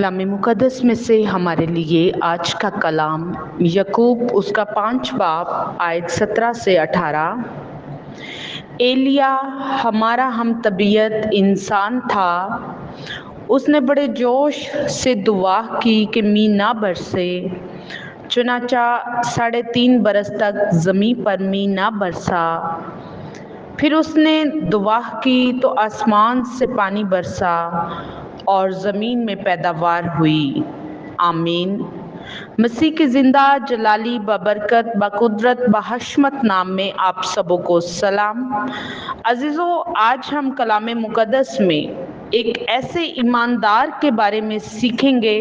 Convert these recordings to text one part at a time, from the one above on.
कलाम मुक़द्दस में से हमारे लिए आज का कलाम यकूब उसका 5 बाब आयत 17 से 18। एलिया हमारा हम तबीयत इंसान था, उसने बड़े जोश से दुआ की कि मी ना बरसे। चुनाचा 3.5 बरस तक ज़मीन पर मी ना बरसा। फिर उसने दुआ की तो आसमान से पानी बरसा और ज़मीन में पैदावार हुई। आमीन। मसीह के ज़िंदा जलाली बबरकत बकुदरत बहशमत नाम में आप सबों को सलाम। अजीज़ों, आज हम कलाम मुक़द्दस में एक ऐसे ईमानदार के बारे में सीखेंगे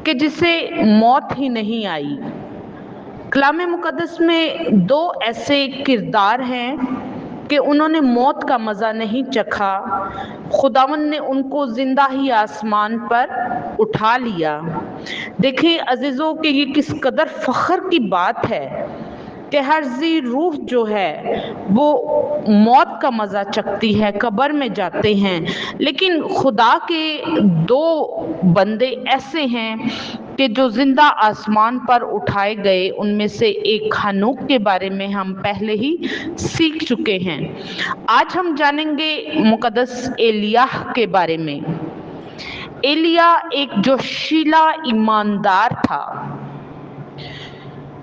कि जिसे मौत ही नहीं आई। कलाम मुक़द्दस में 2 ऐसे किरदार हैं कि उन्होंने मौत का मज़ा नहीं चखा। खुदावंद ने उनको ज़िंदा ही आसमान पर उठा लिया। देखिए अजीज़ों कि ये किस कदर फ़ख्र की बात है कि हर जी रूह जो है वो मौत का मज़ा चखती है, कब्र में जाते हैं, लेकिन खुदा के 2 बंदे ऐसे हैं कि जो ज़िंदा आसमान पर उठाए गए। उनमें से एक हनूक के बारे में हम पहले ही सीख चुके हैं। आज हम जानेंगे मुक़द्दस एलियाह के बारे में। एलिया एक जोशीला ईमानदार था।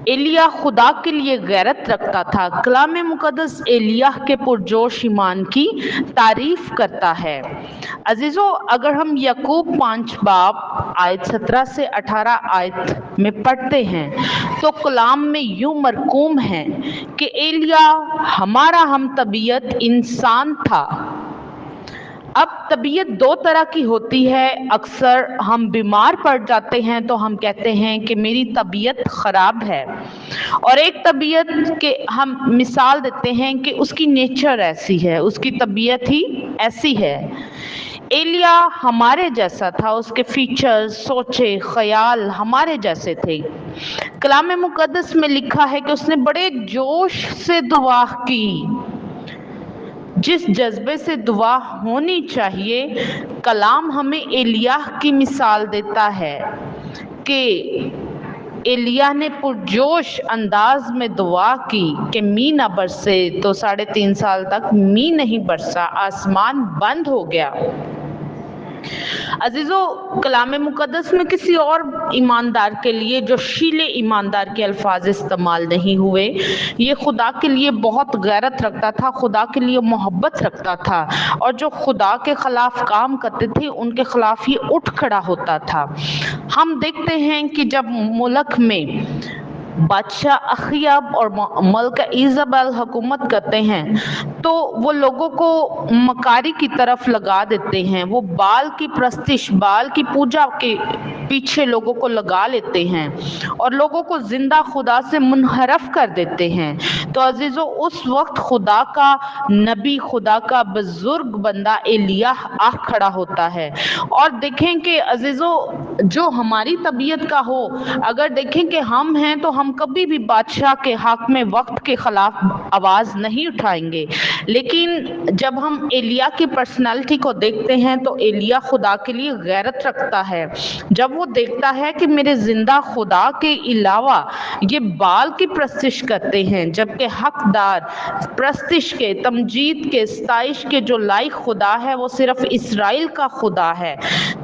एलिया खुदा के लिए गैरत रखता था। कलाम मुक़द्दस एलियाह के पुरजोश ईमान की तारीफ करता है। अजीज़ों, अगर हम यकूब 5 बाब आयत 17 से 18 आयत में पढ़ते हैं तो कलाम में यूं मरकूम है कि एलिया हमारा हम तबीयत इंसान था। अब तबीयत 2 तरह की होती है। अक्सर हम बीमार पड़ जाते हैं तो हम कहते हैं कि मेरी तबीयत ख़राब है, और एक तबीयत के हम मिसाल देते हैं कि उसकी नेचर ऐसी है, उसकी तबीयत ही ऐसी है। एलिया हमारे जैसा था, उसके फीचर्स, सोचे, ख्याल हमारे जैसे थे। कलाम मुक़द्दस में लिखा है कि उसने बड़े जोश से दुआ की। जिस जज्बे से दुआ होनी चाहिए, कलाम हमें एलियाह की मिसाल देता है कि एलिया ने पुरजोश अंदाज में दुआ की कि मी ना बरसे, तो 3.5 साल तक मी नहीं बरसा, आसमान बंद हो गया। अजीज़ों, कलाम मुक़द्दस में किसी और ईमानदार के लिए जोशीले ईमानदार के अल्फाज इस्तेमाल नहीं हुए। ये खुदा के लिए बहुत गैरत रखता था, खुदा के लिए मोहब्बत रखता था, और जो खुदा के ख़िलाफ़ काम करते थे उनके ख़िलाफ़ ये उठ खड़ा होता था। हम देखते हैं कि जब मुल्क में बादशाह अखियब और मलका इज़ाबेल हुकूमत करते हैं तो वो लोगों को मकारी की तरफ लगा देते हैं। वो बाल की प्रस्तिश, बाल की पूजा के पीछे लोगों को लगा लेते हैं और लोगों को जिंदा खुदा से मुनहरफ कर देते हैं। तो अजीज़ों, उस वक्त खुदा का नबी, खुदा का बुजुर्ग बंदा एलिया आ खड़ा होता है। और देखें कि अजीज़ों, जो हमारी तबीयत का हो, अगर देखें कि हम हैं तो हम कभी भी बादशाह के हक में वक्त के खिलाफ आवाज़ नहीं उठाएंगे। लेकिन जब हम एलिया की पर्सनालिटी को देखते हैं तो एलिया खुदा के लिए गैरत रखता है। जब वो देखता है कि मेरे जिंदा खुदा के अलावा ये बाल की प्रस्तिश करते हैं, जबकि हकदार प्रस्तिश के, तमजीद के, सताइश के जो लायक खुदा है वो सिर्फ इसराइल का खुदा है,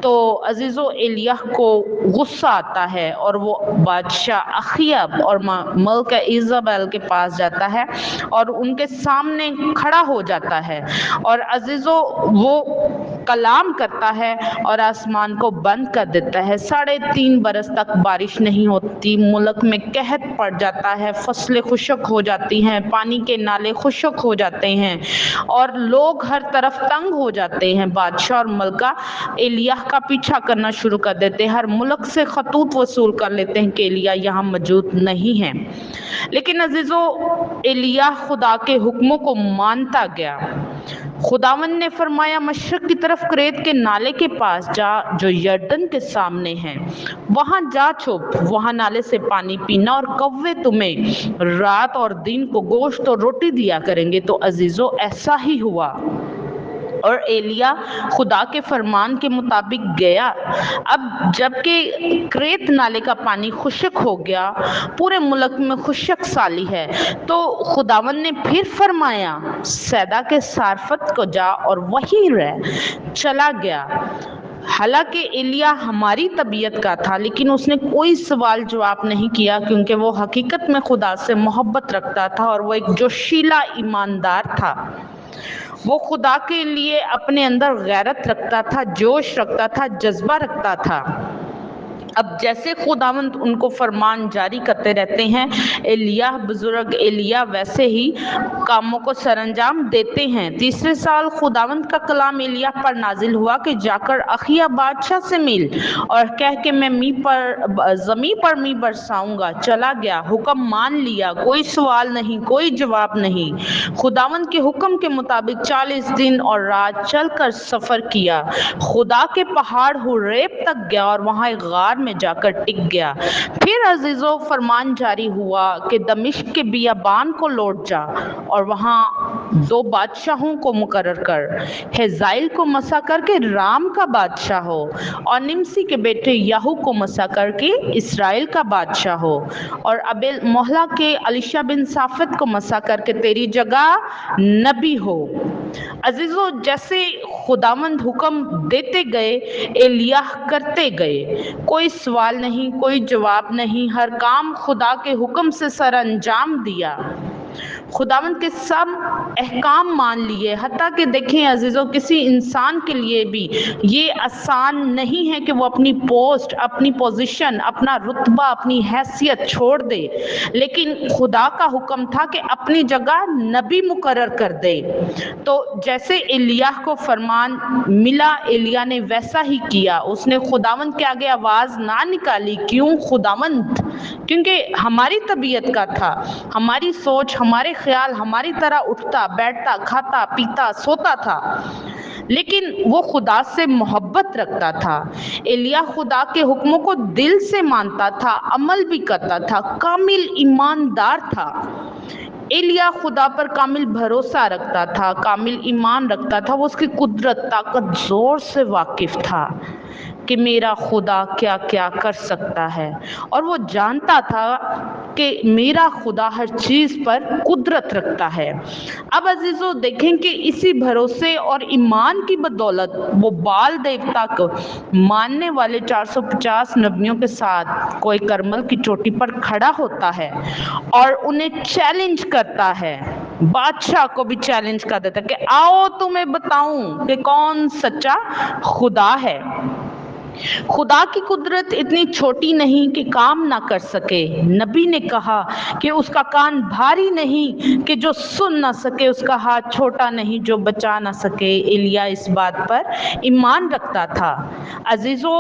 तो अजीज़ों एलिया को गुस्सा आता है और वो बादशाह अखियब और मलका इज़ाबेल के पास जाता है और उनके सामने खड़ा हो जाता है। और अजीज़ों, वो कलाम करता है और आसमान को बंद कर देता है। 3.5 बरस तक बारिश नहीं होती, मुल्क में कहत पड़ जाता है, फसलें खुशक हो जाती हैं, पानी के नाले खुशक हो जाते हैं और लोग हर तरफ तंग हो जाते हैं। बादशाह और मलका एलिया का पीछा करना शुरू कर देते हैं, हर मुल्क से खतूत वसूल कर लेते हैं कि एलिया यहाँ मौजूद नहीं है। लेकिन अजीज़ों, एलिया खुदा के हुक्मों को मानता गया। खुदावन ने फरमाया, मशरक की तरफ क्रेत के नाले के पास जा, जो यर्दन के सामने है, वहां जा छुप, वहां नाले से पानी पीना और कौवे तुम्हें रात और दिन को गोश्त और रोटी दिया करेंगे। तो अजीज़ों, ऐसा ही हुआ। اور ایلیا خدا کے فرمان کے مطابق گیا۔ اب جب کہ کریت نالے کا پانی خشک ہو گیا، پورے ملک میں خشک سالی ہے، تو خداوند نے پھر فرمایا سیدا کے سارفت کو جا اور وہیں رہ۔ چلا گیا۔ حالانکہ ایلیا ہماری طبیعت کا تھا، لیکن اس نے کوئی سوال جواب نہیں کیا، کیونکہ وہ حقیقت میں خدا سے محبت رکھتا تھا اور وہ ایک جوشیلا ایماندار تھا۔ وہ خدا کے لیے اپنے اندر غیرت رکھتا تھا، جوش رکھتا تھا، جذبہ رکھتا تھا۔ اب جیسے خداوند ان کو فرمان جاری کرتے رہتے ہیں، ایلیا بزرگ ایلیا ویسے ہی کاموں کو سر انجام دیتے ہیں۔ تیسرے سال خداوند کا کلام ایلیا پر نازل ہوا کہ جا کر اخیا بادشاہ سے مل اور کہہ کہ میں زمین پر می برساؤں گا۔ چلا گیا، حکم مان لیا، کوئی سوال نہیں، کوئی جواب نہیں۔ خداوند کے حکم کے مطابق 40 دن اور رات چل کر سفر کیا، خدا کے پہاڑ حریب تک گیا اور وہاں ایک غار میں جا کر ٹک گیا۔ پھر عزیزو فرمان جاری ہوا کہ دمشق کے بیابان کو لوٹ جا اور وہاں 2 بادشاہوں کو مقرر کر، حزائیل کو مسا کر کے رام کا بادشاہ ہو اور نمسی کے بیٹے یہو کو مسا کر کے اسرائیل کا بادشاہ ہو، اور ابیل محلہ کے الیشا بن صافت کو مسا کر کے تیری جگہ نبی ہو۔ عزیزو جیسے خداوند حکم دیتے گئے، ایلیا کرتے گئے، کوئی سوال نہیں، کوئی جواب نہیں، ہر کام خدا کے حکم سے سر انجام دیا، خداوند کے سب احکام مان لیے۔ حتیٰ کہ دیکھیں عزیزو، کسی انسان کے لیے بھی یہ آسان نہیں ہے کہ وہ اپنی پوسٹ، اپنی پوزیشن، اپنا رتبہ، اپنی حیثیت چھوڑ دے، لیکن خدا کا حکم تھا کہ اپنی جگہ نبی مقرر کر دے۔ تو جیسے ایلیا کو فرمان ملا، ایلیا نے ویسا ہی کیا۔ اس نے خداوند کے آگے آواز نہ نکالی۔ کیوں؟ خداوند کیونکہ ہماری طبیعت کا تھا، ہماری سوچ، ہمارے خیال ہماری طرح اٹھتا بیٹھتا کھاتا پیتا سوتا تھا، لیکن وہ خدا سے محبت رکھتا تھا۔ ایلیا خدا کے حکموں کو دل سے مانتا تھا، عمل بھی کرتا تھا، کامل ایماندار تھا۔ ایلیا خدا پر کامل بھروسہ رکھتا تھا، کامل ایمان رکھتا تھا، وہ اس کی قدرت، طاقت، زور سے واقف تھا کہ میرا خدا کیا کیا کر سکتا ہے، اور وہ جانتا تھا کہ میرا خدا ہر چیز پر قدرت رکھتا ہے۔ اب عزیزو دیکھیں کہ اسی بھروسے اور ایمان کی بدولت وہ بال دیوتا کو ماننے والے 450 نبیوں کے ساتھ کوئی کرمل کی چوٹی پر کھڑا ہوتا ہے اور انہیں چیلنج کرتا ہے، بادشاہ کو بھی چیلنج کر دیتا ہے کہ آؤ تمہیں بتاؤں کہ کون سچا خدا ہے۔ خدا کی قدرت اتنی چھوٹی نہیں کہ کام نہ کر سکے۔ نبی نے کہا کہ اس کا کان بھاری نہیں کہ جو سن نہ سکے، اس کا ہاتھ چھوٹا نہیں جو بچا نہ سکے۔ ایلیا اس بات پر ایمان رکھتا تھا۔ عزیزو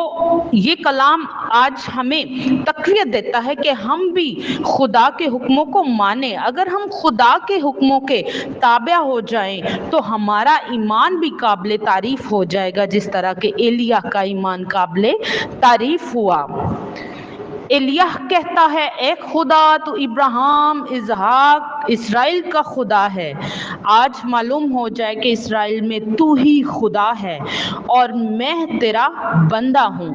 یہ کلام آج ہمیں تقویت دیتا ہے کہ ہم بھی خدا کے حکموں کو مانیں۔ اگر ہم خدا کے حکموں کے تابع ہو جائیں تو ہمارا ایمان بھی قابل تعریف ہو جائے گا، جس طرح کہ ایلیا کا ایمان قابل تعریف ہوا۔ ایلیا کہتا ہے اے خدا تو ابراہیم، اسحاق، اسرائیل کا خدا ہے۔ آج معلوم ہو جائے کہ اسرائیل میں تو ہی خدا ہے اور میں تیرا بندہ ہوں۔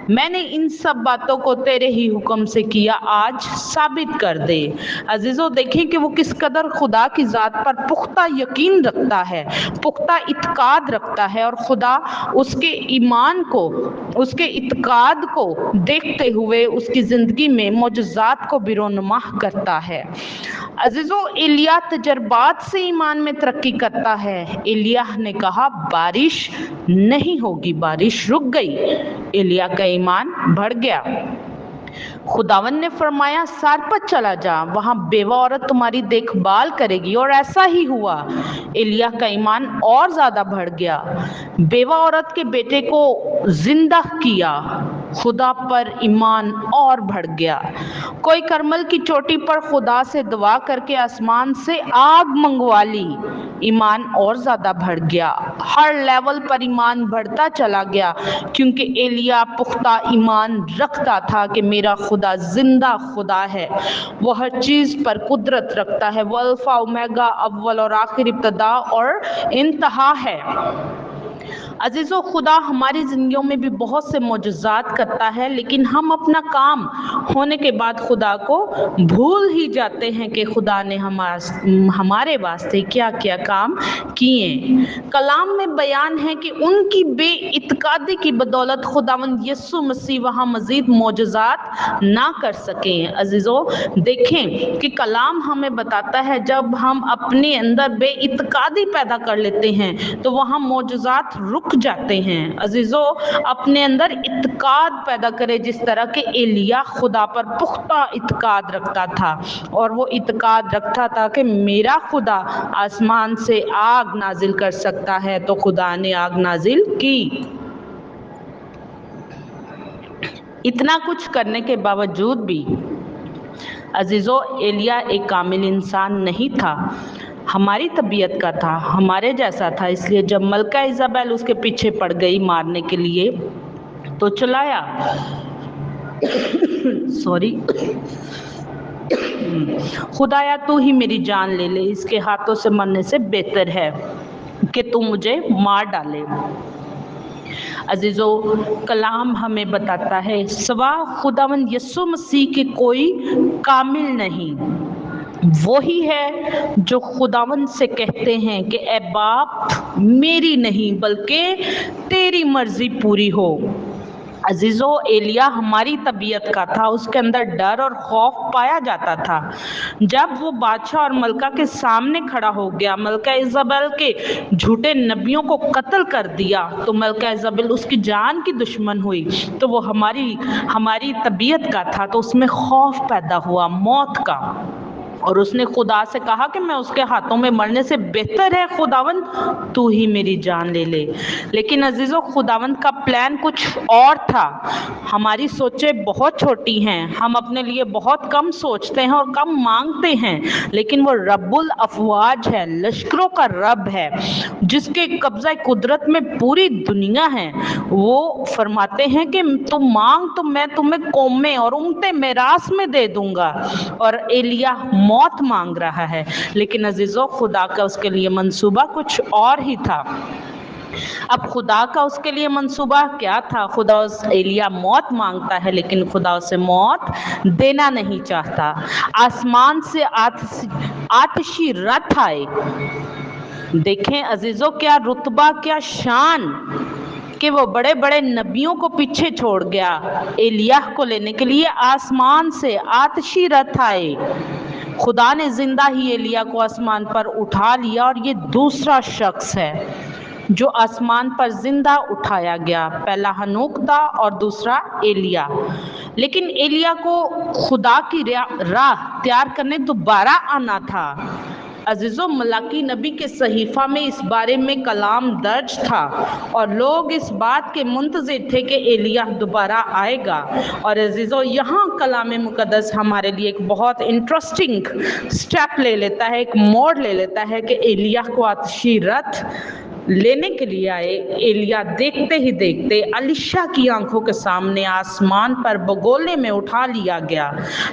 میں نے ان سب باتوں کو تیرے ہی حکم سے کیا، آج ثابت کر دے۔ عزیزو دیکھیں کہ وہ کس قدر خدا کی ذات پر پختہ یقین رکھتا ہے، پختہ اعتقاد رکھتا ہے، اور خدا اس کے ایمان کو، اس کے اعتقاد کو دیکھتے ہوئے اس کی زندگی میں معجزات کو بیرونما کرتا ہے۔ عزیزو ایلیا تجربات سے ایمان میں ترقی کرتا ہے۔ ایلیا نے کہا بارش نہیں ہوگی، بارش رک گئی، ایلیا کا ایمان بڑھ گیا۔ خداوند نے فرمایا سارپت چلا جا، وہاں بیوہ عورت تمہاری دیکھ بھال کرے گی، اور ایسا ہی ہوا۔ ایلیا کا ایمان اور زیادہ بڑھ گیا، بیوہ عورت کے بیٹے کو زندہ کیا، خدا پر ایمان اور بڑھ گیا۔ کوئی کرمل کی چوٹی پر خدا سے دعا کر کے آسمان سے آگ منگوا لی، ईमान और ज़्यादा बढ़ गया, हर लेवल पर ईमान बढ़ता चला गया, क्योंकि एलिया पुख्ता ईमान रखता था कि मेरा खुदा जिंदा खुदा है, वो हर चीज़ पर कुदरत रखता है, वो अल्फा ओमेगा, अव्वल और आखिर, इब्तदा और इंतहा है। अजीज़ों, खुदा हमारी ज़िंदगियों में भी बहुत से मोजज़ात करता है, लेकिन हम अपना काम होने के बाद खुदा को भूल ही जाते हैं कि खुदा ने हमारे वास्ते क्या क्या काम किए। कलाम में बयान है कि उनकी बेइत्कादी की बदौलत खुदावंद यीशु मसीह वहाँ मज़ीद मोजज़ात ना कर सके। अजीज़ों, देखें कि कलाम हमें बताता है जब हम अपने अंदर बेइत्कादी पैदा कर लेते हैं तो वहाँ मोजज़ात रुक जाते हैं। अजीज़ों, अपने अंदर इत्काद पैदा करे, जिस तरह के एलिया खुदा पर पुख्ता इत्काद रखता था, और वो इत्काद रखता था कि मेरा खुदा आसमान से आग नाजिल कर सकता है, तो खुदा ने आग नाजिल की। इतना कुछ करने के बावजूद भी अजीज़ों, एलिया एक कामिल इंसान नहीं था, हमारी तबीयत का था, हमारे जैसा था। इसलिए जब मलका इज़ाबेल उसके पीछे पड़ गई मारने के लिए तो चलाया सॉरी खुदाया तू ही मेरी जान ले ले, इसके हाथों से मरने से बेहतर है कि तू मुझे मार डाले। अजीज़ों, कलाम हमें बताता है सवा खुदावंद यीशु मसीह के कोई कामिल नहीं, वही है जो खुदावंद से कहते हैं कि ए बाप, मेरी नहीं बल्कि तेरी मर्जी पूरी हो। अजीज़ों, एलिया हमारी तबीयत का था, उसके अंदर डर और खौफ पाया जाता था। जब वो बादशाह और मलका के सामने खड़ा हो गया, मलका इज़ाबेल के झूठे नबियों को कत्ल कर दिया, तो मलका इज़ाबेल उसकी जान की दुश्मन हुई, तो वो हमारी तबीयत का था, तो उसमें खौफ पैदा हुआ मौत का, और उसने खुदा से कहा कि मैं उसके हाथों में मरने से बेहतर है खुदावंद तू ही मेरी जान ले ले। लेकिन अजीज़ों, खुदावंद का प्लान कुछ और था। हमारी सोचें बहुत छोटी हैं, हम अपने लिए बहुत कम सोचते हैं और कम मांगते हैं, लेकिन वो रब्बुल अफवाज है, लश्करों का रब है, जिसके कब्ज़ा कुदरत में पूरी दुनिया है। वो फरमाते हैं कि तुम मांग तो मैं तुम्हें कौमें और उम्मतें मेरास में दे दूंगा। और एलिया मौत मांग रहा है, लेकिन अजीज़ों, खुदा का उसके लिए मंसूबा कुछ और ही था। अब खुदा का उसके लिए मंसूबा क्या था? खुदा एलिया मौत मांगता है, लेकिन खुदा उसे मौत देना नहीं चाहता। आसमान से आतिशी रथ आए। देखें अजीज़ों, क्या रुतबा, क्या शान कि वो बड़े बड़े नबियों को पीछे छोड़ गया, एलिया को लेने के लिए आसमान से आतिशी रथ आए। खुदा ने जिंदा ही एलिया को आसमान पर उठा लिया, और ये दूसरा शख्स है जो आसमान पर जिंदा उठाया गया। पहला हनूक था और दूसरा एलिया। लेकिन एलिया को खुदा की राह तैयार करने दोबारा आना था। अजीज़ों, मलाकी नबी के सहीफ़ा में इस बारे में कलाम दर्ज था, और लोग इस बात के मुंतज़िर थे कि एलिया दोबारा आएगा। और अजीज़ों, यहाँ कलाम मुक़द्दस हमारे लिए एक बहुत इंटरेस्टिंग स्टेप ले लेता है, एक मोड़ ले लेता है कि एलिया को आतिशी रथ लेने के लिए आए। एलिया देखते ही देखते अलीशा की आंखों के सामने आसमान पर बगोले में उठा लिया गया।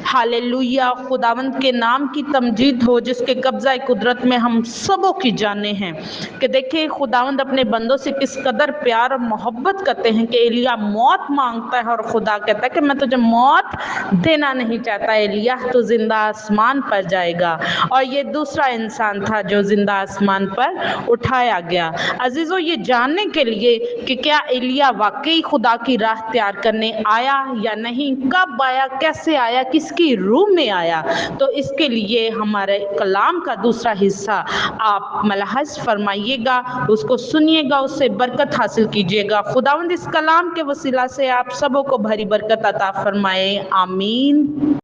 हालेलुया, खुदावंद के नाम की तमजीद हो, जिसके कब्जा कुदरत में हम सबों की जाने हैं। कि देखिए खुदावंद अपने बंदों से किस कदर प्यार और मोहब्बत करते हैं कि एलिया मौत मांगता है और खुदा कहता है कि मैं तुझे मौत देना नहीं चाहता, एलिया तो जिंदा आसमान पर जाएगा। और ये दूसरा इंसान था जो जिंदा आसमान पर उठाया गया। अजीजों, ये जानने के लिए कि क्या एलिया वाकई खुदा की राह तैयार करने आया या नहीं, कब आया, कैसे आया, किसकी रूह में आया, तो इसके लिए हमारे कलाम का दूसरा हिस्सा आप मलाहज फरमाइएगा, उसको सुनिएगा, उससे बरकत हासिल कीजिएगा। खुदावंद इस कलाम के वसीला से आप सबों को भरी बरकत अता फरमाए। आमीन।